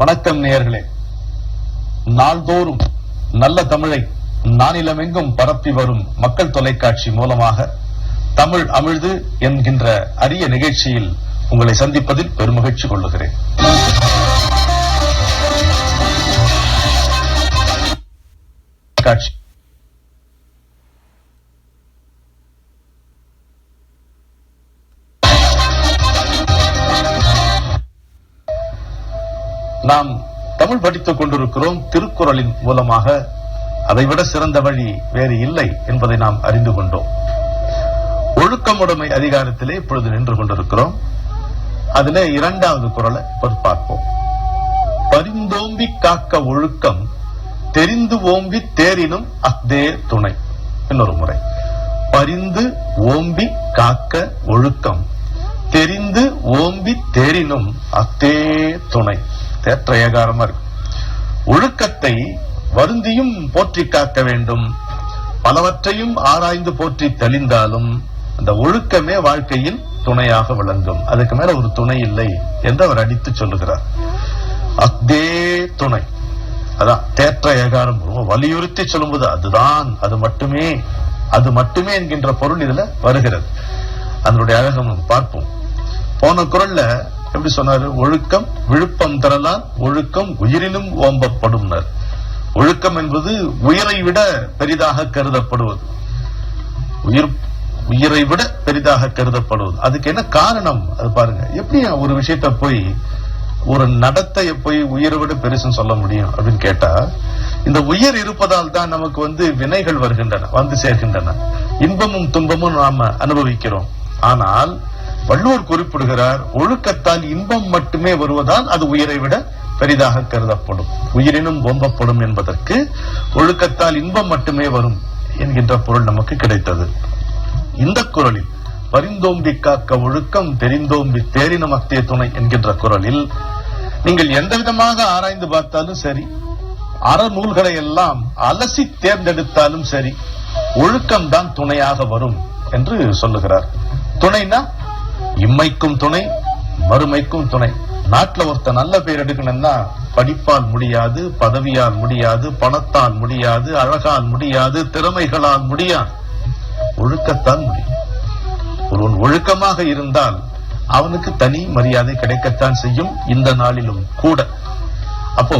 வணக்கம் நேயர்களே. நாள்தோறும் நல்ல தமிழை நானிலமெங்கும் பரப்பி வரும் மக்கள் தொலைக்காட்சி மூலமாக தமிழ் அமிழ்து என்கின்ற அரிய நிகழ்ச்சியில் உங்களை சந்திப்பதில் பெருமகிழ்ச்சி கொள்ளுகிறேன். நாம் தமிழ் படித்துக் கொண்டிருக்கிறோம். திருக்குறளின் மூலமாக அதைவிட சிறந்த வழி வேறு இல்லை என்பதை நாம் அறிந்து கொண்டோம். ஒழுக்கமுடைமை அதிகாரத்திலே இப்பொழுது நின்று கொண்டிருக்கிறோம். அதிலே 2வது குறளை பார்ப்போம். பரிந்தோம்பி காக்க ஒழுக்கம் தெரிந்து ஓம்பி தேரினும் அஃதே துணை. இன்னொரு முறை. பரிந்து ஓம்பி காக்க ஒழுக்கம் தெரிந்து ஓம்பி தேரினும் அஃதே துணை. தேற்ற ஏகாரமா இருக்கு. ஒழுக்கத்தை வருந்தியும் போற்றி காக்க வேண்டும். பலவற்றையும் ஆராய்ந்து போற்றி தெளிந்தாலும் அந்த ஒழுக்கமே வாழ்க்கையில் துணையாக விளங்கும். அதுக்கு மேல ஒரு துணை இல்லை என்று அவர் அடித்து சொல்லுகிறார். அஃதே துணை. அதான் தேற்ற ஏகாரம் வலியுறுத்தி சொல்லும்போது அதுதான், அது மட்டுமே என்கின்ற பொருள் இதுல வருகிறது. அதனுடைய அழகம் பார்ப்போம். போன குறள்ல எப்படி சொன்னாரு? ஒழுக்கம் விழுப்பம் தரலாம், ஒழுக்கம் உயிரினும் ஓம்பப்படும். ஒழுக்கம் என்பது உயிரை விட பெரிதாக கருதப்படுவது. உயிரை விட பெரிதாக கருதப்படுவது. அதுக்கு என்ன காரணம்? அது பாருங்க. எப்படி ஒரு விஷயத்த போய் ஒரு நடத்தைய போய் உயிரை விட பெருசுன்னு சொல்ல முடியும் அப்படின்னு கேட்டா, இந்த உயிர் இருப்பதால் தான் நமக்கு வினைகள் வருகின்றன, வந்து சேர்கின்றன. இன்பமும் துன்பமும் நாம அனுபவிக்கிறோம். ஆனால் வள்ளுவர் குறிப்பிடுகிறார், ஒழுக்கத்தால் இன்பம் மட்டுமே வருவதால் அது உயிரை விட பெரிதாக கருதப்படும், உயிரினும் ஓம்பப்படும் என்பதற்கு ஒழுக்கத்தால் இன்பம் மட்டுமே வரும் என்கின்ற பொருள் நமக்கு கிடைத்தது. இந்த குறளில் பரிந்தோம்பி காக்க ஒழுக்கம் தெரிந்தோம்பி தேரினும் அஃதே துணை என்கின்ற குறளில் நீங்கள் எந்த விதமாக ஆராய்ந்து பார்த்தாலும் சரி, அறநூல்களை எல்லாம் அலசி தேர்ந்தெடுத்தாலும் சரி, ஒழுக்கம் தான் துணையாக வரும் என்று சொல்லுகிறார். துணைனா இம்மைக்கும் துணை, மறுமைக்கும் துணை. நாட்டுல ஒருத்த நல்ல பேர் எடுக்கணும்னா படிப்பால் முடியாது, பதவியால் முடியாது, பணத்தால் முடியாது, அழகால் முடியாது, திறமைகளால் முடியாது, ஒழுக்கத்தால் முடியும். ஒருவன் ஒழுக்கமாக இருந்தால் அவனுக்கு தனி மரியாதை கிடைக்கத்தான் செய்யும், இந்த நாளிலும் கூட. அப்போ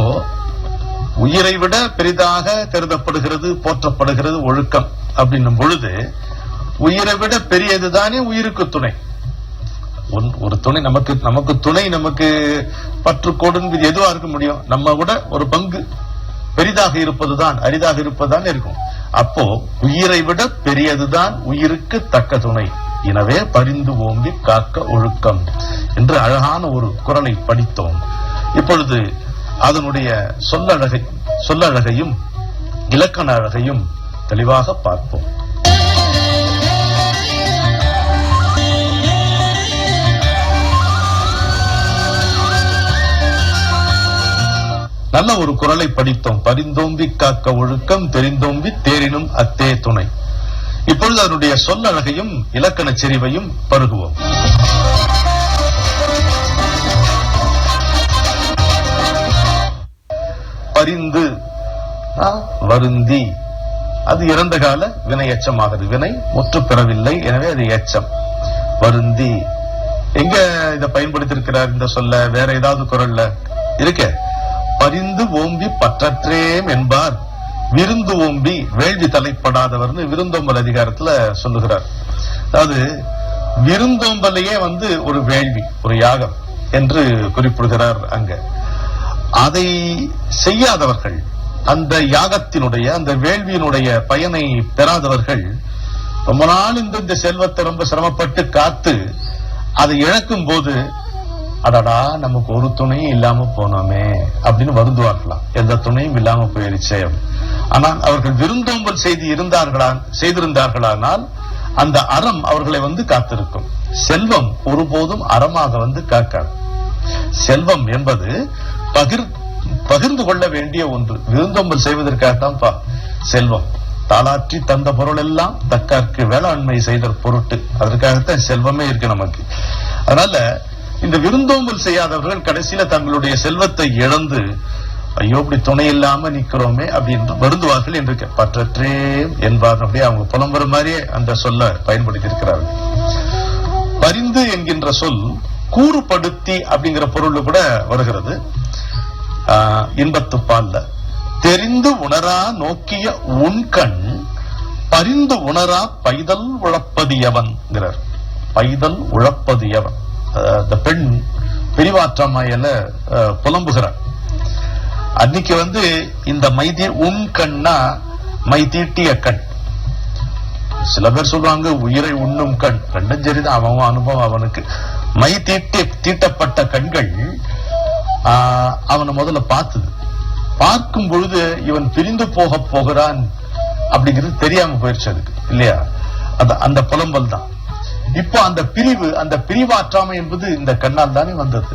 உயிரை விட பெரிதாக கருதப்படுகிறது, போற்றப்படுகிறது ஒழுக்கம் அப்படின்னும் பொழுது, உயிரை விட பெரியதுதானே உயிருக்கு துணை. ஒரு துணை நமக்கு துணை, நமக்கு பற்றுக்கோடு எதுவா இருக்க முடியும்? நம்ம விட ஒரு பங்கு பெரிதாக இருப்பதுதான், அரிதாக இருப்பதுதான் இருக்கும். அப்போ உயிரை விட பெரியதுதான் உயிருக்கு தக்க துணை. எனவே பரிந்து ஓம்பி காக்க ஒழுக்கம் என்று அழகான ஒரு குறளை படித்தோம். இப்பொழுது அதனுடைய சொல்லழகையும் இலக்கண அழகையும் தெளிவாக பார்ப்போம். நல்ல ஒரு குறளை படித்தோம். பரிந்தோம்பி காக்க ஒழுக்கம் தெரிந்தோம்பி தேரினும் அஃதே துணை. இப்பொழுது அதனுடைய சொல்லழகையும் இலக்கண செறிவையும் பருகுவோம். பரிந்து வருந்தி, அது இறந்த கால வினை எச்சமாகுது. வினை முற்று பெறவில்லை, எனவே அது எச்சம். வருந்தி எங்க இதை பயன்படுத்தியிருக்கிறார் இந்த சொல்ல? வேற ஏதாவது குறள்ல இருக்க? பரிந்து ஓம்பி பற்றற்றேம் என்பார் விருந்து ஓம்பி வேள்வி தலைப்படாதவர்னு விருந்தோம்பல் அதிகாரத்துல சொல்லுகிறார். அதாவது விருந்தோம்பலையே ஒரு வேள்வி, ஒரு யாகம் என்று குறிப்பிடுகிறார். அங்க அதை செய்யாதவர்கள், அந்த யாகத்தினுடைய அந்த வேள்வியினுடைய பயனை பெறாதவர்கள் ரொம்ப நாள் இந்த செல்வத்தை ரொம்ப சிரமப்பட்டு காத்து அதை இழக்கும் போது, அடடா நமக்கு ஒரு துணையும் இல்லாம போனோமே அப்படின்னு வருந்துவார்களாம். எந்த துணையும் இல்லாம போயிருச்சே. ஆனால் அவர்கள் விருந்தோம்பல் செய்திருந்தார்களானால் அந்த அறம் அவர்களை காத்திருக்கும். செல்வம் ஒருபோதும் அறமாக காக்காது. செல்வம் என்பது பகிர்ந்து கொள்ள வேண்டிய ஒன்று. விருந்தோம்பல் செய்வதற்காகத்தான் செல்வம். தாளாற்றி தந்த பொருள் எல்லாம் தக்கார்க்கு வேளாண்மை செய்த பொருட்டு, அதற்காகத்தான் செல்வமே இருக்கு நமக்கு. அதனால இந்த விருந்தோம்பல் செய்யாதவர்கள் கடைசியில தங்களுடைய செல்வத்தை இழந்து ஐயோ இப்படி துணை இல்லாம நிக்கிறோமே அப்படின்னு வருந்துவார்கள் என்று பற்றற்றே என்பார். அப்படியே அவங்க புலம்புற மாதிரியே அந்த சொல்ல பயன்படுத்தி இருக்கிறார்கள். பரிந்து என்கின்ற சொல் கூறுபடுத்தி அப்படிங்கிற பொருள் கூட வருகிறது. இன்பத்து பால்ல தெரிந்து உணரா நோக்கிய உண்கண் பரிந்து உணரா பைதல் உழப்பது எவன்கிறார். பைதல் உழப்பது எவன்? அந்த பெண் பிரிவாற்றமையில புலம்புகிறார். அன்னைக்கு இந்த மைதி உன் கண்ணா மை தீட்டிய கண். சில பேர் சொல்றாங்க உயிரை உண்ணும் கண். ரெண்டும் சரிதான், அவன் அனுபவம் அவனுக்கு. மை தீட்டப்பட்ட கண்கள் அவனை முதல்ல பார்த்தது. பார்க்கும் பொழுது இவன் பிரிந்து போக போகிறான் அப்படிங்கிறது தெரியாம போயிடுச்சு அதுக்கு, இல்லையா? அந்த புலம்பல் தான். இப்போ அந்த பிரிவாற்றாமை என்பது இந்த கண்ணால் தானே வந்தது.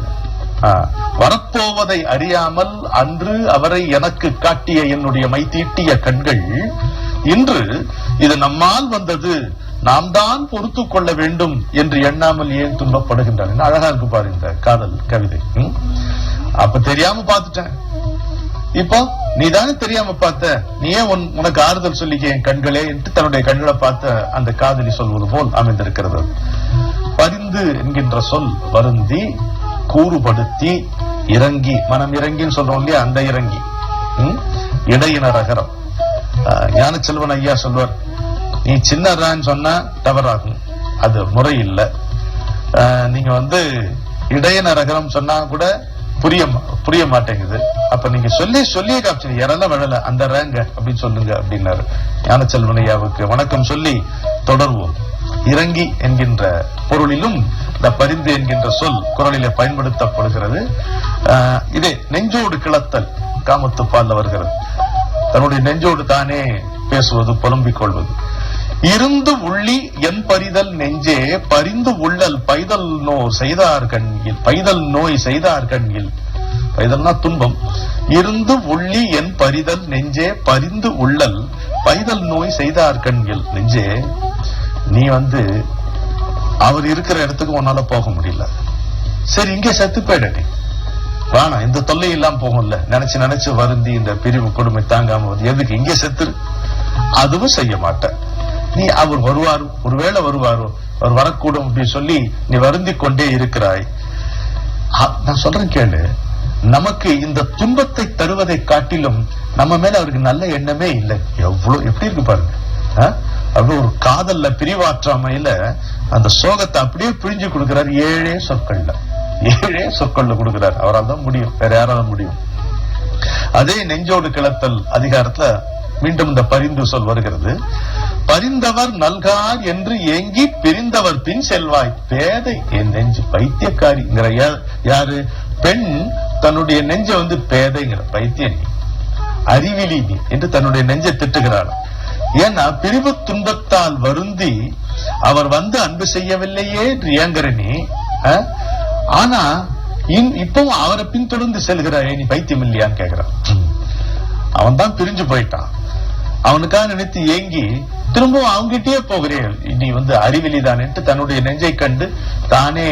வரப்போவதை அறியாமல் அன்று அவரை எனக்கு காட்டிய என்னுடைய மை தீட்டிய கண்கள் இன்று இது நம்மால் வந்தது, நாம் தான் பொறுத்து கொள்ள வேண்டும் என்று எண்ணாமல் ஏன் துன்பப்படுகின்றன. அழகா இருக்கு பாரு இந்த காதல் கவிதை. அப்ப தெரியாம பார்த்துட்டேன், இப்போ நீ தானே தெரியாம பார்த்த, நீயே உனக்கு ஆறுதல் சொல்லிக்க என் கண்களே என்று தன்னுடைய கண்களை பார்த்த அந்த காதலி சொல்வது போல் அமைந்திருக்கிறது. பரிந்து என்கின்ற சொல் வருந்தி, கூறுபடுத்தி, இறங்கி, மனம் இறங்கின்னு சொல்றோம் இல்லையா, அந்த இறங்கி. இடையினர் அகரம். ஞானச்செல்வன் ஐயா சொல்வார், நீ சின்னரான்னு சொன்னா தவறாகும், அது முறை இல்லை. நீங்க இடையினர் அகரம் சொன்னா கூட புரிய மாட்டேங்குது. அப்ப நீங்க சொல்லியே காமிச்சு இறல வழல அந்த ரேங்க அப்படின்னு சொல்லுங்க அப்படின்னாரு. ஞானச்செல்வன் ஐயாவுக்கு வணக்கம் சொல்லி தொடர்வோம். இறங்கி என்கின்ற பொருளிலும் இந்த பரிந்து என்கின்ற சொல் குறளிலே பயன்படுத்தப்படுகிறது. இதே நெஞ்சோடு கிளத்தல் காமத்துப்பால் வருகிறது. தன்னுடைய நெஞ்சோடு தானே பேசுவது, புலம்பிக் கொள்வது. இருந்து உள்ளி என் பரிதல் நெஞ்சே பரிந்து உள்ளல் பைதல் நோய் செய்தார் கண்ணில். பைதல் நோய் செய்தார் கண்ணில். பைதல்னா துன்பம். இருந்து உள்ளி என் பரிதல் நெஞ்சே பரிந்து உள்ளல் பைதல் நோய் செய்தார் கண்ணில். நெஞ்சே, நீ அவர் இருக்கிற இடத்துக்கு உன்னால போக முடியல, சரி இங்கே செத்து போயிடே, வேணாம், இந்த தொல்லை எல்லாம் போகும்ல, நினைச்சு வருந்தி இந்த பிரிவு கொடுமை தாங்காம எதுக்கு இங்கே செத்துரு, அதுவும் செய்ய மாட்டேன். நீ அவர் வருவார், ஒருவேளை வருவாரோ, அவர் வரக்கூடும் அப்படின்னு சொல்லி நீ வருந்தி கொண்டே இருக்கிறாய். நான் சொல்றேன் கேளு, நமக்கு இந்த துன்பத்தை தருவதை காட்டிலும் நம்ம மேல அவருக்கு நல்ல எண்ணமே இல்லை. எப்படி இருக்கு பாருங்க. அப்படி ஒரு காதல்ல பிரிவாற்றாமையில அந்த சோகத்தை அப்படியே பிழிஞ்சு கொடுக்கிறார். 7 சொற்கள்ல கொடுக்கிறார். அவரால் தான் முடியும், வேற யாரால முடியும்? அதே நெஞ்சோடு கிளத்தல் அதிகாரத்துல மீண்டும் இந்த பரிந்து சொல் வருகிறது. பரிந்தவர் நல்கார் என்று ஏங்கி பிரிந்தவர் பின் செல்வாய். பேதை என் நெஞ்சு பைத்தியக்காரிங்கிற யாரு? பெண் தன்னுடைய நெஞ்ச பேதைங்கிற, பைத்தியம் அறிவிலி என்று தன்னுடைய நெஞ்சை திட்டுகிறார். ஏன்னா பிரிவு துன்பத்தால் வருந்தி அவர் அன்பு செய்யவில்லையே என்று ஏங்குற நீ. ஆனா இப்பவும் அவரை பின்தொடர்ந்து செல்கிறாய், நீ பைத்தியம் இல்லையான்னு கேக்குறான். அவன் தான் பிரிஞ்சு போயிட்டான். அவனுக்காக நினைத்து ஏங்கி திரும்பவும் அவங்கிட்டே போகிறேன், நீ அறிவிலிதான் என்று தன்னுடைய நெஞ்சை கண்டு தானே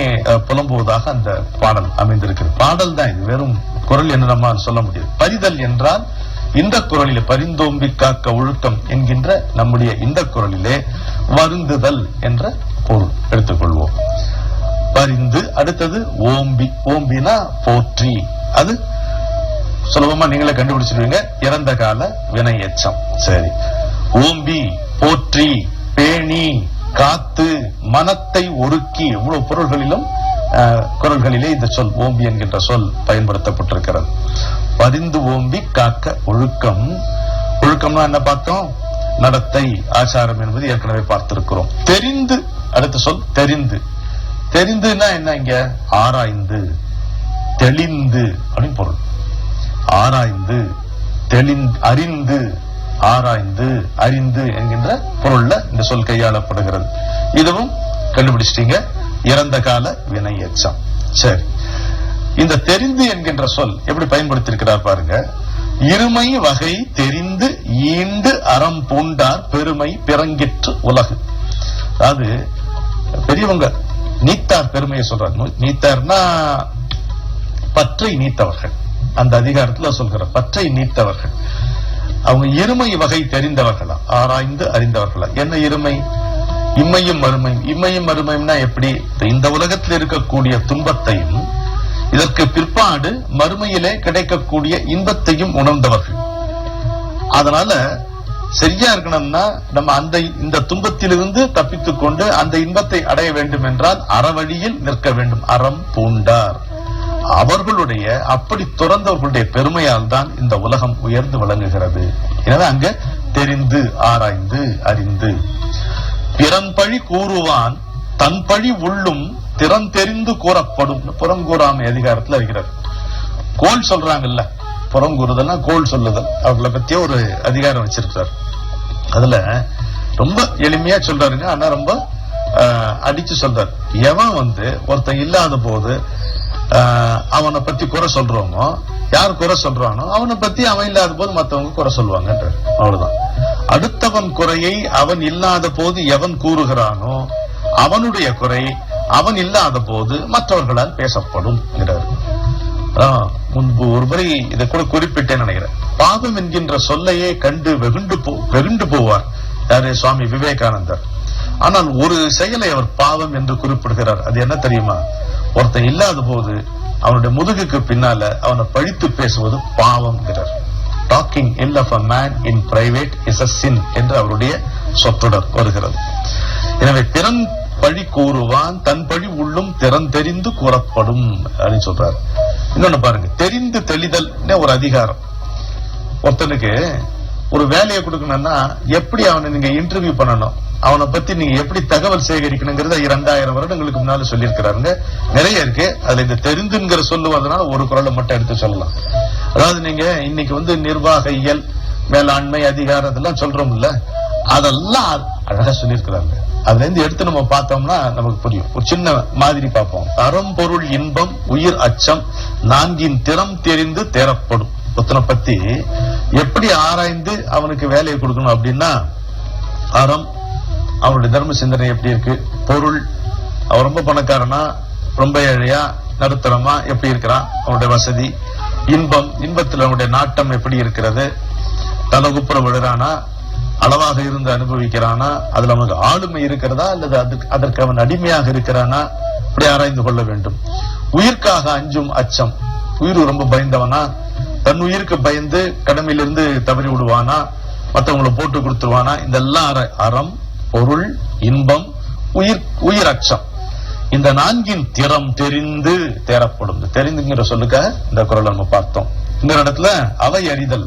புலம்புவதாக அந்த பாடல் அமைந்திருக்கிறது. பாடல் தான் இது, வெறும் குரல் என்று நம்மால் சொல்ல முடியாது. பரிதல் என்றால் இந்த குரலிலே பரிந்தோம்பி காக்க ஒழுக்கம் என்கின்ற நம்முடைய இந்த குரலிலே வருந்துதல் என்ற பொருள் எடுத்துக்கொள்வோம். பரிந்து, அடுத்தது ஓம்பி. ஓம்பினா போற்றி. அது சுலபமா நீங்களே கண்டுபிடிச்சிருவீங்க, இறந்த கால வினை எச்சம். சரி, ஓம்பி, போற்றி, பேணி, காத்து, மனத்தை ஒடுக்கி, இவ்வளவு பொருள்களிலும் குரல்களிலே இந்த சொல் ஓம்பி என்கின்ற சொல் பயன்படுத்தப்பட்டிருக்கிறது. பரிந்து ஓம்பி காக்க ஒழுக்கம். ஒழுக்கம்னா என்ன பார்த்தோம்? நடத்தை, ஆச்சாரம் என்பது ஏற்கனவே பார்த்திருக்கிறோம். தெரிந்து, அடுத்த சொல் தெரிந்து. தெரிந்துன்னா என்ன? இங்க ஆராய்ந்து, தெளிந்து அப்படின்னு பொருள். ஆராய்ந்து, அறிந்து, ஆராய்ந்து, அறிந்து என்கின்ற பொருள்ல இந்த சொல் கையாளப்படுகிறது. இதுவும் கண்டுபிடிச்சிட்டீங்க, இறந்த கால வினை எச்சம். சரி, இந்த தெரிந்து என்கின்ற சொல் எப்படி பயன்படுத்தியிருக்கிறார் பாருங்க. இருமை வகை தெரிந்து ஈண்டு அறம் பூண்டார் பெருமை பிறங்கிற்று உலகு. அதாவது பெரியவங்க நீத்தார் பெருமையை சொல்றார். நீத்தார்னா பற்றை நீத்தவர்கள், அந்த அதிகாரத்துல சொல்கிற பற்றை நீத்தவர்கள். அவங்க இருமை வகை தெரிந்தவர்களா, ஆராய்ந்து அறிந்தவர்களா. என்ன இருமை? இம்மையும் மறுமையும். இம்மையும் மறுமையும்னா எப்படி? இந்த உலகத்தில் இருக்கக்கூடிய துன்பத்தையும் இதற்கு பிற்பாடு மறுமையிலே கிடைக்கக்கூடிய இன்பத்தையும் உணர்ந்தவர்கள். அதனால சரியா இருக்கணும்னா நம்ம இந்த துன்பத்திலிருந்து தப்பித்துக் கொண்டு அந்த இன்பத்தை அடைய வேண்டும் என்றால் அறவழியில் நிற்க வேண்டும். அறம் பூண்டார் அவர்களுடைய அப்படி துறந்தவர்களுடைய பெருமையால் தான் இந்த உலகம் உயர்ந்து விளங்குகிறது. எனவே அங்க தெரிந்து ஆராய்ந்து அறிந்து. பிறன்பழி கூறுவான் தன் பழி உள்ளும் திறன் தெரிந்து கூறப்படும். புறங்கூறாமை அதிகாரத்துல இருக்கிறார். கோல் சொல்றாங்கல்ல, புறங்கூறுதல்னா கோல் சொல்லுதல், அவர்களை பத்திய ஒரு அதிகாரம் வச்சிருக்கிறார். அதுல ரொம்ப எளிமையா சொல்றாருங்க, ஆனா ரொம்ப அடிச்சு சொல்றாரு. எவன் ஒருத்தன் இல்லாத போது அவனை பத்தி குறை சொல்றோமோ, யார் குறை சொல்றானோ அவனை பத்தி அவன் இல்லாத போது மத்தவங்க குறை சொல்லுவாங்கன்ற. அவ்வளவுதான். அடுத்தவன் குறையை அவன் இல்லாத போது எவன் கூறுகிறானோ அவனுடைய குறை அவன் இல்லாத போது மற்றவர்களால் பேசப்படும். முன்பு ஒருமுறை இதை கூட குறிப்பிட்டேன் நினைக்கிறேன். பாவம் என்கின்ற சொல்லையே கண்டு வெகுண்டு போவார் யாரு? சுவாமி விவேகானந்தர். ஆனால் ஒரு செயலை அவர் பாவம் என்று குறிப்பிடுகிறார். அது என்ன தெரியுமா? ஒருத்தன் இல்லாத போது அவனுடைய முதுகுக்கு பின்னால அவனை பழித்து பேசுவது பாவம். Talking ill of a man in private is a sin என்று அவருடைய சொற்றொடர் வருகிறது. எனவே பிறன் பழி கூறுவான் தன் பழி உள்ளும் திறன் தெரிந்து கூறப்படும் அப்படின்னு சொல்றாரு. இன்னொன்னு பாருங்க, தெரிந்து தெளிதல் ஒரு அதிகாரம். ஒருத்தனுக்கு ஒரு வேலையை கொடுக்கணும்னா எப்படி அவனை நீங்க இன்டர்வியூ பண்ணணும், அவனை பத்தி நீங்க எப்படி தகவல் சேகரிக்கணுங்கிறத 2000 வருடங்களுக்கு முன்னால சொல்லியிருக்கிறாருங்க. நிறைய இருக்கு. அதுல இந்த தெரிந்துங்கிற சொல்லுவதனால ஒரு குரலை மட்டும் எடுத்து சொல்லலாம். அதாவது நீங்க இன்னைக்கு நிர்வாக இயல், மேலாண்மை, அதிகாரம் இதெல்லாம் சொல்றோம்ல, அதெல்லாம் அழகா சொல்லியிருக்கிறாங்க. அதுல இருந்து எடுத்து நம்ம பார்த்தோம்னா நமக்கு புரியும். ஒரு சின்ன மாதிரி பார்ப்போம். அறம் பொருள் இன்பம் உயிர் அச்சம் நான்கின் திறம் தெரிந்து தேரப்படும். ஒருத்தனை பத்தி எப்படி ஆராய்ந்து அவனுக்கு வேலையை கொடுக்கணும் அப்படின்னா, அறம் அவனுடைய தர்ம சிந்தனை எப்படி இருக்கு, பொருள் அவன் ரொம்ப பணக்காரனா ரொம்ப ஏழையா நடுத்தரமா எப்படி இருக்கிறான், அவனுடைய வசதி, இன்பம் இன்பத்தில் அவனுடைய நாட்டம் எப்படி இருக்கிறது, தலகுப்புற விழுறானா, அளவாக இருந்து அனுபவிக்கிறானா, அதுல அவனுக்கு ஆளுமை இருக்கிறதா அல்லது அதற்கு அவன் அடிமையாக இருக்கிறானா, இப்படி ஆராய்ந்து கொள்ள வேண்டும். உயிர்க்காக அஞ்சும் அச்சம், உயிர் ரொம்ப பயந்தவனா, தன் உயிருக்கு பயந்து கடமையிலிருந்து தவறி விடுவானா, மற்றவங்களை போட்டு கொடுத்துருவானா, இதெல்லாம் அறம் பொருள் இன்பம் உயிர் அச்சம். இந்த நான்கின் திறம் தெரிந்து தேரப்படும். தெரிந்துங்கிற சொல்லுக்க இந்த குரல் நம்ம பார்த்தோம். இந்த இடத்துல அவை அறிதல்.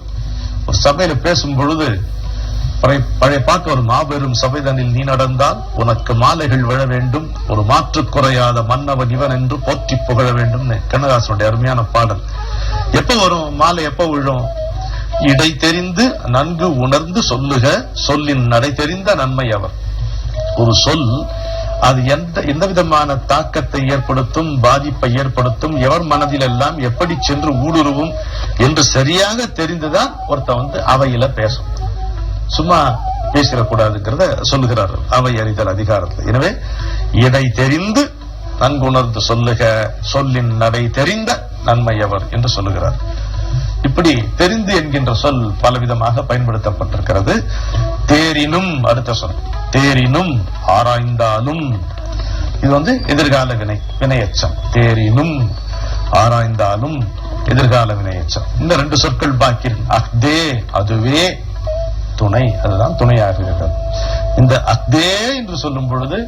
ஒரு சபையில பேசும் பொழுது பழைய பாட்டு ஒரு மாபெரும் சபைதனில் நீ நடந்தால் உனக்கு மாலைகள் விழ வேண்டும், ஒரு மாற்று குறையாத மன்னவன் இவன் என்று போற்றி புகழ வேண்டும். கண்ணதாசனுடைய அருமையான பாடல். எப்ப வரும் மாலை? எப்ப விழும்? இடை தெரிந்து நன்கு உணர்ந்து சொல்லுக, சொல்லின் நடை தெரிந்த நன்மை அவர். ஒரு சொல் அது எந்த விதமான தாக்கத்தை ஏற்படுத்தும், பாதிப்பை ஏற்படுத்தும், எவர் மனதில் எல்லாம் எப்படி சென்று ஊடுருவும் என்று சரியாக தெரிந்துதான் ஒருத்த அவையில பேசும். சும்மா பேசிடக்கூடாதுங்கிறத சொல்லுகிறார் அவை அறிதல் அதிகாரத்தில். எனவே இடை தெரிந்து நன்குணர்ந்து சொல்லுக, சொல்லின் நடை தெரிந்த நன்மையவர் என்று சொல்லுகிறார். இப்படி தெரிந்து என்கின்ற சொல் பலவிதமாக பயன்படுத்தப்பட்டிருக்கிறது. தேரினும் அடுத்த சொல், தேரினும் ஆராய்ந்தாலும். இது எதிர்கால வினையச்சம். தேரினும் ஆராய்ந்தாலும் எதிர்கால வினையச்சம். இந்த 2 சொற்கள் பாக்கி. அக்தே அதுவே துணை, அதுதான் துணையாக இருக்கிறது. இந்த அக்தே என்று சொல்லும் பொழுது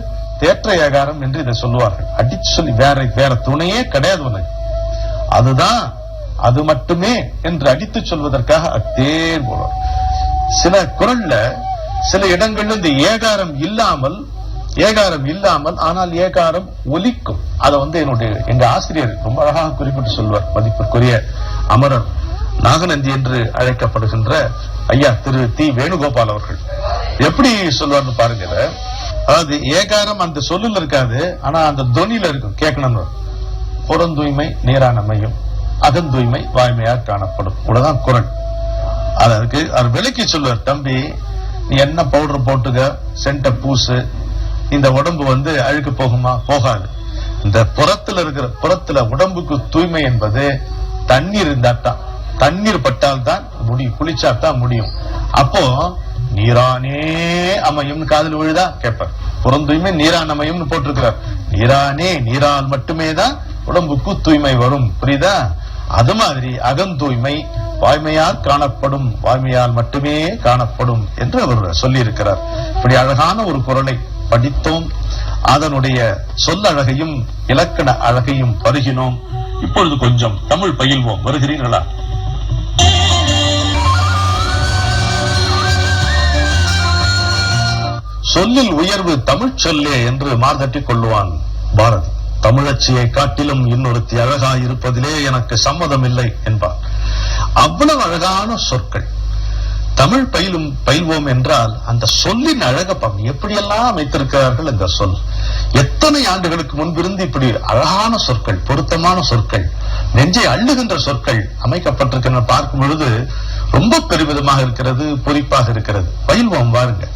தேற்ற ஏகாரம் என்று இதை சொல்லுவார்கள். அடிச்சு சொல்லி வேற துணையே கிடையாது உனக்கு, அதுதான் அது மட்டுமே என்று அடித்து சொல்வதற்காக அக்தே போடுவார். சில குரல்ல சில இடங்கள்ல இந்த ஏகாரம் இல்லாமல் ஆனால் ஏகாரம் ஒலிக்கும். அதை எங்க ஆசிரியர் ரொம்ப அழகாக குறிப்பிட்டு சொல்வார். மதிப்பிற்குரிய அமரர் நாகநந்தி என்று அழைக்கப்படுகின்ற ஐயா திரு தி வேணுகோபால் அவர்கள் எப்படி சொல்வார்னு பாருங்க. அதாவது ஏகாரம் அந்த சொல்லுல இருக்காது, ஆனா அந்த தொனியில இருக்கும், கேட்கணும். புறந்தூய்மை நீரானமையும் அகந்தூய்மை வாய்மையாக காணப்படும். இவ்வளவுதான் குரல். அதுக்கு அவர் விலைக்கு சொல்லுவார், தம்பி நீ என்ன பவுடர் போட்டுக்க, சென்ட பூசு, இந்த உடம்பு அழுக்கு போகுமா? போகாது. இந்த புறத்துல உடம்புக்கு தூய்மை என்பது தண்ணீர் இருந்தாத்தான், தண்ணீர் பட்டால்தான் முடியும், குளிச்சாத்தான் முடியும். அப்போ நீரானே அமையும் காதல் விழுதா கேட்பார். புறம் தூய்மை நீரான் அமையும் போட்டிருக்கிறார். நீரானே, நீரால் மட்டுமே தான் உடம்புக்கு தூய்மை வரும். புரியுதா? அது மாதிரி அகம் தூய்மை வாய்மையால் காணப்படும், வாய்மையால் மட்டுமே காணப்படும் என்று அவர் சொல்லி இருக்கிறார். இப்படி அழகான ஒரு குறளை படித்தோம். அதனுடைய சொல்லழகையும் இலக்கண அழகையும் பருகினோம். இப்பொழுது கொஞ்சம் தமிழ் பயில்வோம். வருகிறீர்களா? சொல்லில் உயர்வு தமிழ் சொல்லே என்று மார்தட்டிக் கொள்ளுவான் பாரதி. தமிழச்சியை காட்டிலும் இன்னொருத்தி அழகாயிருப்பதிலே எனக்கு சம்மதம் இல்லை என்பார். அவ்வளவு அழகான சொற்கள். தமிழ் பயில்வோம் என்றால் அந்த சொல்லின் அழகப்பம் எப்படியெல்லாம் அமைத்திருக்கிறார்கள். இந்த சொல் எத்தனை ஆண்டுகளுக்கு முன்பிருந்து இப்படி அழகான சொற்கள், பொருத்தமான சொற்கள், நெஞ்சை அள்ளுகின்ற சொற்கள் அமைக்கப்பட்டிருக்கின்றன பார்க்கும் பொழுது ரொம்ப பெருமிதமாக இருக்கிறது, பொறிப்பாக இருக்கிறது. பயில்வோம் வாருங்க.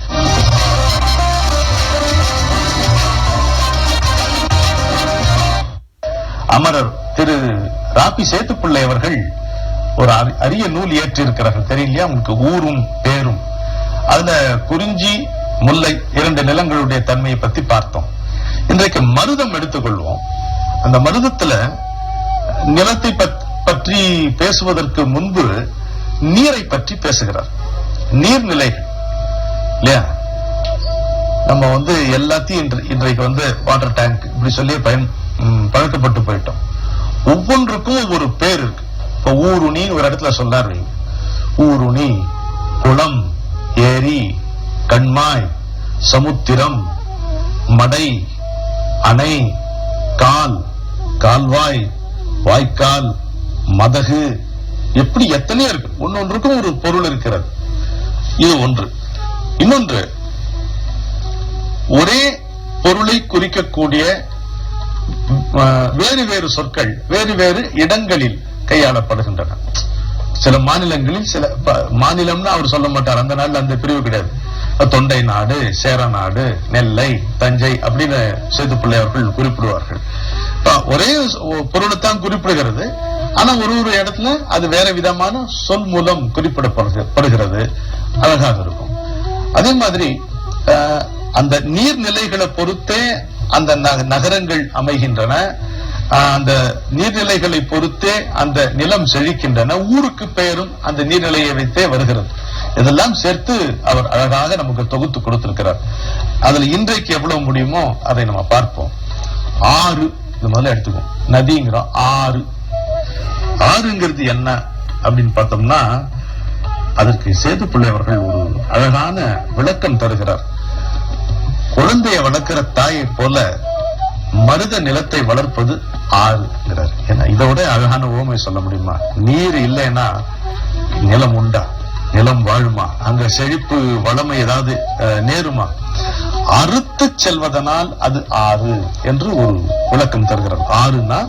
அமரர் திரு ராபி சேத்துப்பிள்ளை அவர்கள் ஒரு அரிய நூல் ஏற்றிருக்கிறார்கள். தெரியலையா உங்களுக்கு? ஊரும் பேரும். அதுல குறிஞ்சி முல்லை 2 நிலங்களுடைய தன்மையை பத்தி பார்த்தோம். இன்றைக்கு மருதம் எடுத்துக்கொள்வோம். அந்த மருதத்துல நிலத்தை பற்றி பேசுவதற்கு முன்பு நீரை பற்றி பேசுகிறார். நீர்நிலைகள் இல்லையா? நம்ம எல்லாத்தையும் இன்றைக்கு வாட்டர் டேங்க் இப்படி சொல்லி பழக்கப்பட்டு போயிட்டோம். ஒவ்வொன்றுக்கும் ஒரு பேர் இருக்கு. இப்ப ஊருணி ஒரு இடத்துல சொன்னாரு. ஊருணி, குளம், ஏரி, கண்மாய், சமுத்திரம், மடை, அணை, கால், கால்வாய், வாய்க்கால், மதகு, எப்படி எத்தனையோ இருக்கு. ஒன்னொன்றுக்கும் ஒரு பொருள் இருக்கிறது. இது ஒன்று. இன்னொன்று, ஒரே பொருளை குறிக்கக்கூடிய வேறு வேறு சொற்கள் வேறு வேறு இடங்களில் கையாளப்படுகின்றன. சில மாநிலங்களில், சில மாநிலம்னு அவர் சொல்ல மாட்டார். அந்த நாள் அந்த பிரிவு கிடையாது. தொண்டை நாடு, சேர நாடு, நெல்லை, தஞ்சை அப்படின்னு சேத்துப்பிள்ளை அவர்கள் குறிப்பிடுவார்கள். ஒரே பொருளைத்தான் குறிப்பிடுகிறது. ஆனா ஒரு இடத்துல அது வேற விதமான சொல் மூலம் குறிப்பிடப்படுகிறது. அழகாக இருக்கும். அதே மாதிரி அந்த நீர்நிலைகளை பொறுத்தே அந்த நகரங்கள் அமைகின்றன. அந்த நீர்நிலைகளை பொறுத்தே அந்த நிலம் செழிக்கின்றன. ஊருக்கு பெயரும் அந்த நீர்நிலையை வைத்தே வருகிறது. இதெல்லாம் சேர்த்து அவர் அழகாக நமக்கு தொகுத்து கொடுத்திருக்கிறார். அதுல இன்றைக்கு எவ்வளவு முடியுமோ அதை நம்ம பார்ப்போம். ஆறு, இது முதல்ல எடுத்துக்கோம். நதிங்கிறோம். ஆறு, ஆறுங்கிறது என்ன அப்படின்னு பார்த்தோம்னா அதற்கு சேதுப்பிள்ளை அவர்கள் ஒரு அழகான விளக்கம் தருகிறார். குழந்தையை வளர்க்கிற தாயை போல மருத நிலத்தை வளர்ப்பது ஆறுங்கிறார். ஏன்னா இதோட அழகான ஓமை சொல்ல முடியுமா? நீர் இல்லைன்னா நிலம் உண்டா? நிலம் வாழுமா? அங்க செழிப்பு வளமை ஏதாவது நேருமா? அறுத்து செல்வதனால் அது ஆறு என்று ஒரு விளக்கம் தருகிறார். ஆறுனா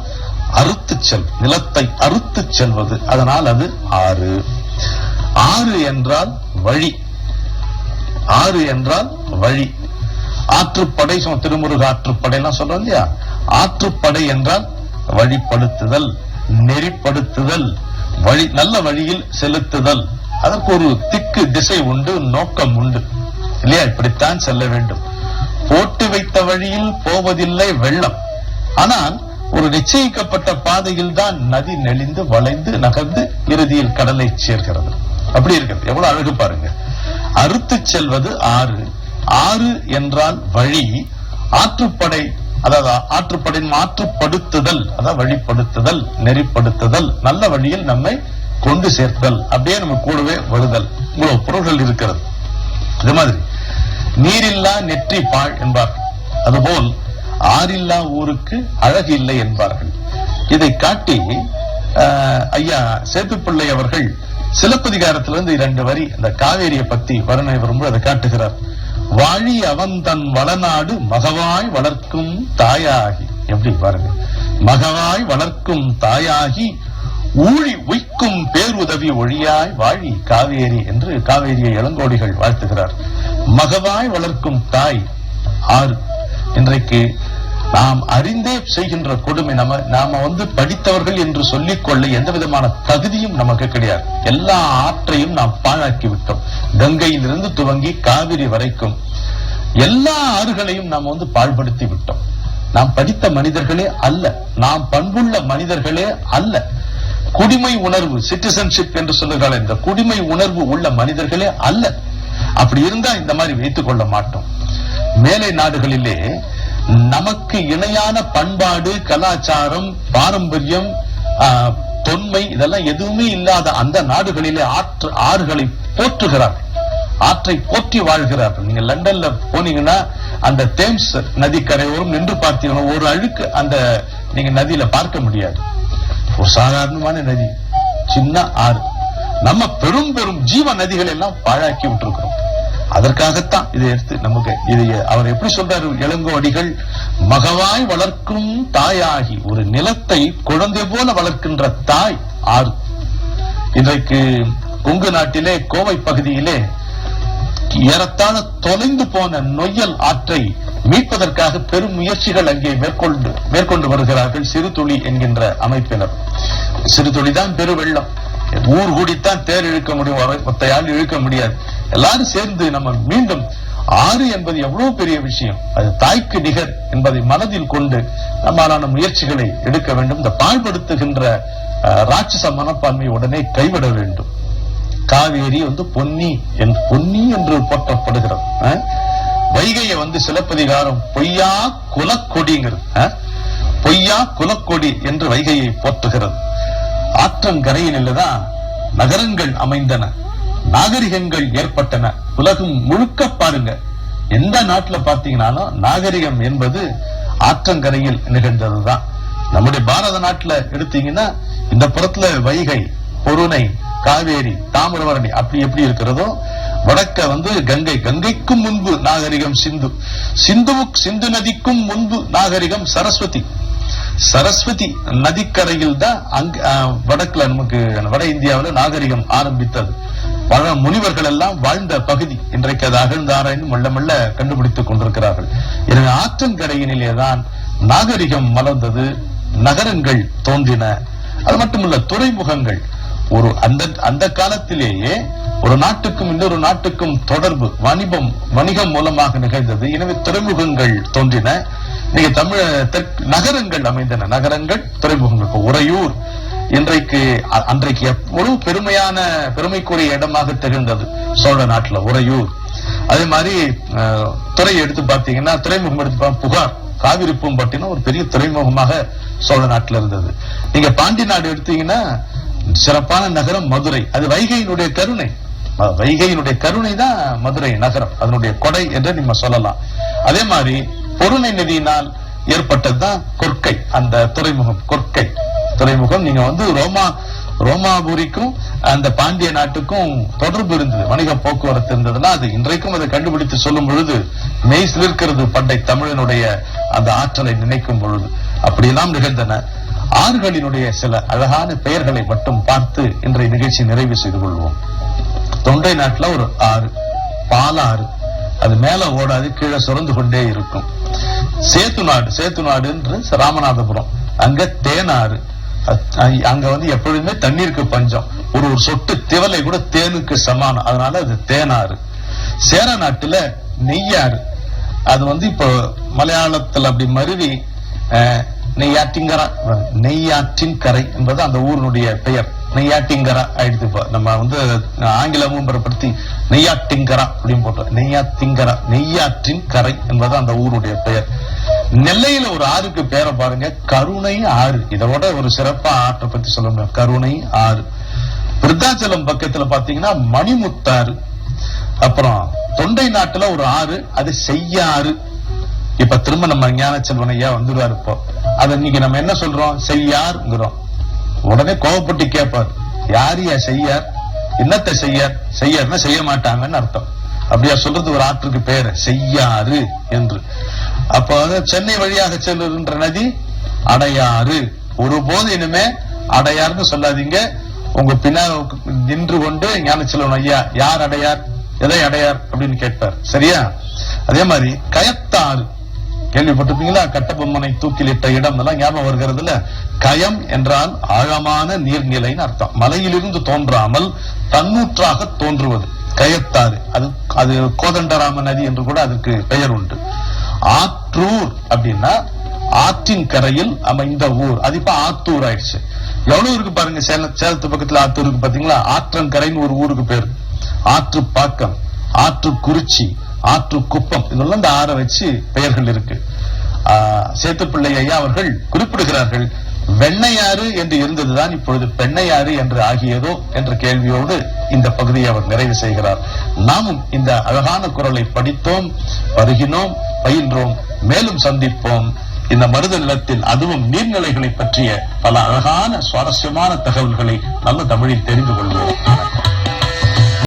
அறுத்து செல், நிலத்தை அறுத்து செல்வது, அதனால் அது ஆறு. ஆறு என்றால் வழி. ஆறு என்றால் வழி. ஆற்றுப்படை, திருமுருக ஆற்றுப்படை எல்லாம் சொல்றோம் இல்லையா? ஆற்றுப்படை என்றால் வழிப்படுத்துதல், நெறிப்படுத்துதல், வழி, நல்ல வழியில் செலுத்துதல். அதற்கு ஒரு திக்கு திசை உண்டு, நோக்கம் உண்டு இல்லையா? இப்படித்தான் செல்ல வேண்டும். போட்டு வைத்த வழியில் போவதில்லை வெள்ளம். ஆனால் ஒரு நிச்சயிக்கப்பட்ட பாதையில் தான் நதி நெளிந்து வளைந்து நகர்ந்து இறுதியில் கடலை சேர்க்கிறது. அப்படி இருக்கிறது. எவ்வளவு அழகு பாருங்க. அறுத்து செல்வது ஆறு. ஆறு என்றால் வழி. ஆற்றுப்படை, அதாவது ஆற்றுப்படையின் ஆற்றுப்படுத்துதல், அதாவது வழிப்படுத்துதல், நெறிப்படுத்துதல், நல்ல வழியில் நம்மை கொண்டு சேர்த்தல், அப்படியே நம்ம கூடவே வருதல். இவ்வளவு பொருள்கள் இருக்கிறது. அதே மாதிரி நீரில்லா நெற்றி பாழ் என்பார்கள். அதுபோல் ஆறில்லா ஊருக்கு அழகு இல்லை என்பார்கள். இதை காட்டி ஐயா சேத்துப்பிள்ளை அவர்கள் சிலப்பதிகாரத்திலிருந்து 2 வரி இந்த காவேரியை பத்தி வர்ணனை வரும்போது அதை காட்டுகிறார். வாழி அவன் தன் வளநாடு மகவாய் வளர்க்கும் தாயாகி. எப்படி பாருங்க, மகவாய் வளர்க்கும் தாயாகி ஊழி உய்க்கும் பேருதவி ஒழியாய் வாழி காவேரி என்று காவேரியை இளங்கோடிகள் வாழ்த்துகிறார். மகவாய் வளர்க்கும் தாய் ஆறு. இன்றைக்கு நாம் அறிந்தே செய்கின்ற கொடுமை. நாம படித்தவர்கள் என்று சொல்லிக்கொள்ள எந்த விதமான தகுதியும் நமக்கு கிடையாது. எல்லா ஆற்றையும் நாம் பாழாக்கி விட்டோம். கங்கையிலிருந்து துவங்கி காவிரி வரைக்கும் எல்லா ஆறுகளையும் நாம் பாழ்படுத்தி விட்டோம். நாம் படித்த மனிதர்களே அல்ல, நாம் பண்புள்ள மனிதர்களே அல்ல. குடிமை உணர்வு, சிட்டிசன்ஷிப் என்று சொல்லுகிறாள், இந்த குடிமை உணர்வு உள்ள மனிதர்களே அல்ல. அப்படி இருந்தா இந்த மாதிரி வைத்துக் கொள்ள மாட்டோம். மேலை நாடுகளிலே நமக்கு இணையான பண்பாடு, கலாச்சாரம், பாரம்பரியம், தொன்மை இதெல்லாம் எதுவுமே இல்லாத அந்த நாடுகளிலே ஆறுகளை போற்றுகிறார்கள், ஆற்றை போற்றி வாழ்கிறார்கள். நீங்க லண்டன்ல போனீங்கன்னா அந்த தேம்ஸ் நதி கரையோரம் நின்று பார்த்தீங்கன்னா ஒரு அழுக்கு அந்த நீங்க நதியில பார்க்க முடியாது. ஒரு சாதாரணமான நதி, சின்ன ஆறு. நம்ம பெரும் பெரும் ஜீவ நதிகள் எல்லாம் பாழாக்கி விட்டுருக்கிறோம். அதற்காகத்தான் இதை எடுத்து நமக்கு இதை அவர் எப்படி சொல்றாரு இளங்கோவடிகள், மகவாய் வளர்க்கும் தாயாகி, ஒரு நிலத்தை குழந்தை போல வளர்க்கின்ற தாய் ஆறு. இன்றைக்கு கொங்கு நாட்டிலே கோவை பகுதியிலே ஏறத்தாழ தொலைந்து போன நொய்யல் ஆற்றை மீட்பதற்காக பெரும் முயற்சிகள் அங்கே மேற்கொண்டு வருகிறார்கள் சிறுதுளி என்கின்ற அமைப்பினர். சிறுதுளிதான் பெருவெள்ளம், ஊர் கூடித்தான் தேர் இழுக்க முடியும், ஒத்தையால் இழுக்க முடியாது. எல்லாரும் சேர்ந்து நம்ம மீண்டும் ஆறு என்பது எவ்வளவு பெரிய விஷயம், அது தாய்க்கு நிகர் என்பதை மனதில் கொண்டு நம்மளான முயற்சிகளை எடுக்க வேண்டும். இந்த பாழ்படுத்துகின்ற ராட்சச மனப்பான்மை உடனே கைவிட வேண்டும். காவேரி பொன்னி என்று போற்றப்படுகிறது. வைகையை சிலப்பதிகாரம் பொய்யா குலக்கொடிங்கிறது, பொய்யா குலக்கொடி என்று வைகையை போற்றுகிறது. ஆற்றங்கரையில்தான் நகரங்கள் அமைந்தன, நாகரிகங்கள் ஏற்பட்டன. உலகம் முழுக்க பாருங்க, எந்த நாட்டுல பார்த்தீங்கன்னாலும் நாகரிகம் என்பது ஆற்றங்கரையில் நிகழ்ந்ததுதான். நம்முடைய பாரத நாட்டுல எடுத்தீங்கன்னா இந்த புறத்துல வைகை, பொருணை, காவேரி, தாமிரபரணி அப்படி எப்படி இருக்கிறதோ, வடக்க கங்கை, கங்கைக்கும் முன்பு நாகரிகம் சிந்து, சிந்து நதிக்கும் முன்பு நாகரிகம் சரஸ்வதி, சரஸ்வதி நதிக்கரையில் தான் அங்க வடக்குல நமக்கு வட இந்தியாவில் நாகரிகம் ஆரம்பித்தது. பல முனிவர்கள் எல்லாம் வாழ்ந்த பகுதி. இன்றைக்கு அது அகழ்ந்தாராய்ந்து மெல்ல மெல்ல கண்டுபிடித்துக் கொண்டிருக்கிறார்கள். எனவே ஆற்றங்கரையினிலேதான் நாகரிகம் மலர்ந்தது, நகரங்கள் தோன்றின. அது மட்டுமல்ல, துறைமுகங்கள். ஒரு அந்த காலத்திலேயே ஒரு நாட்டுக்கும் இன்னொரு நாட்டுக்கும் தொடர்பு, வணிகம் மூலமாக நிகழ்ந்தது. எனவே துறைமுகங்கள் தோன்றின. நீங்க நகரங்கள் அமைந்தன, நகரங்கள், துறைமுகங்கள். உறையூர் அன்றைக்கு எவ்வளவு பெருமைக்குரிய இடமாக திகழ்ந்தது சோழ நாட்டுல உறையூர். அதே மாதிரி துறை எடுத்து பாத்தீங்கன்னா, துறைமுகம் எடுத்து புகார், காவிரி பூம்பட்டினம் ஒரு பெரிய துறைமுகமாக சோழ நாட்டுல இருந்தது. நீங்க பாண்டி நாடு எடுத்தீங்கன்னா சிறப்பான நகரம் மதுரை, அது வைகையினுடைய கருணை. வைகையினுடைய கருணை தான் மதுரை நகரம், அதனுடைய கொடை என்று நம்ம சொல்லலாம். அதே மாதிரி பொருணை நதியினால் ஏற்பட்டதுதான் கொற்கை, அந்த துறைமுகம். கொற்கை துறைமுகம் நீங்க ரோமாபுரிக்கும் அந்த பாண்டிய நாட்டுக்கும் தொடர்பு இருந்தது, வணிக போக்குவரத்து இருந்ததுன்னா அது இன்றைக்கும் அதை கண்டுபிடித்து சொல்லும் பொழுது மெய் சிலிர்க்கிறது, பண்டை தமிழனுடைய அந்த ஆற்றலை நினைக்கும் பொழுது. அப்படியெல்லாம் நிகழ்ந்தன. ஆறுகளினுடைய சில அழகான பெயர்களை மட்டும் பார்த்து இன்றைய நிகழ்ச்சி நிறைவு செய்து கொள்வோம். தொண்டை நாட்டுல ஒரு ஆறு, பாலாறு, அது மேல ஓடாது, கீழே சுரந்து கொண்டே இருக்கும். சேத்துநாடு என்று ராமநாதபுரம், அங்க தேனாறு, அங்க எப்பொழுதுமே தண்ணீருக்கு பஞ்சம், ஒரு சொட்டு திவலை கூட தேனுக்கு சமானம், அதனால அது தேனாறு. சேர நாட்டுல நெய்யாறு, அது இப்போ மலையாளத்துல அப்படி மருவி நெய்யாட்டிங்கரா, நெய்யாற்றின் கரை என்பது அந்த ஊரினுடைய பெயர். நெய்யாட்டிங்கரா ஆயிடுது. நம்ம ஆங்கிலமும் படுத்தி நெய்யாட்டிங்கரா அப்படின்னு போட்டோம். நெய்யாத்திங்கரா, நெய்யாற்றின் கரை என்பது அந்த ஊருடைய பெயர். நெல்லையில ஒரு ஆறுக்கு பேரை பாருங்க, கருணை ஆறு. இதோட ஒரு சிறப்பா ஆற்றை பத்தி சொல்ல முடியும், கருணை ஆறு. விருத்தாச்சலம் பக்கத்துல பாத்தீங்கன்னா மணிமுத்தாறு. அப்புறம் தொண்டை நாட்டுல ஒரு ஆறு, அது செய்யாறு. இப்ப திரும்ப நம்ம ஞானச்செல்வன் ஐயா வந்துருவாரு. இப்போ அதை இன்னைக்கு நம்ம என்ன சொல்றோம், செய்யார்ங்கிறோம். உடனே கோவப்பட்டு கேட்பார், யாரையா செய்யார், என்னத்தை செய்யார்னா செய்ய மாட்டாங்கன்னு அர்த்தம். அப்படியா சொல்றது ஒரு ஆற்றுக்கு பேரு செய்யாறு என்று. அப்போ சென்னை வழியாக செல்லுகின்ற நதி அடையாறு. ஒருபோது இனிமே அடையார்னு சொல்லாதீங்க. உங்க பின்னால் நின்று கொண்டு ஞானச்செல்வன் ஐயா யார் அடையார், எதை அடையார் அப்படின்னு கேட்பார். சரியா? அதே மாதிரி கயத்தாறு, கேள்விப்பட்டிருப்பீங்களா? கட்டபொம்மனை தூக்கிலிட்ட இடம் எல்லாம் ஞாபகம் வருகிறதுல. கயம் என்றால் ஆழமான நீர்நிலைன்னு அர்த்தம். மலையிலிருந்து தோன்றாமல் தன்னூற்றாக தோன்றுவது கயத்தாறு. அது கோதண்டராம நதி என்று கூட அதற்கு பெயர் உண்டு. ஆற்றூர் அப்படின்னா ஆற்றின் கரையில் அமைந்த ஊர். அது இப்ப ஆத்தூர் ஆயிடுச்சு. எவ்வளவு இருக்கு பாருங்க. சேலத்து பக்கத்துல ஆத்தூருக்கு பாத்தீங்களா? ஆற்றங்கரைன்னு ஒரு ஊருக்கு பேர். ஆற்று பாக்கம், ஆற்று குறிச்சி, ஆற்று குப்பம், இதெல்லாம் இந்த ஆறை வச்சு பெயர்கள் இருக்கு. சேத்துப்பிள்ளை ஐயா அவர்கள் குறிப்பிடுகிறார்கள், வெண்ணையாறு என்று இருந்ததுதான் இப்பொழுது பெண்ணையாறு என்று ஆகியதோ என்ற கேள்வியோடு இந்த பகுதியை அவர் நிறைவு செய்கிறார். நாமும் இந்த அழகான குரலை படித்தோம், பருகினோம், பயின்றோம். மேலும் சந்திப்போம். இந்த மருத நிலத்தில் அதுவும் நீர்நிலைகளை பற்றிய பல அழகான சுவாரஸ்யமான தகவல்களை நல்ல தமிழில் தெரிந்து கொள்வோம்.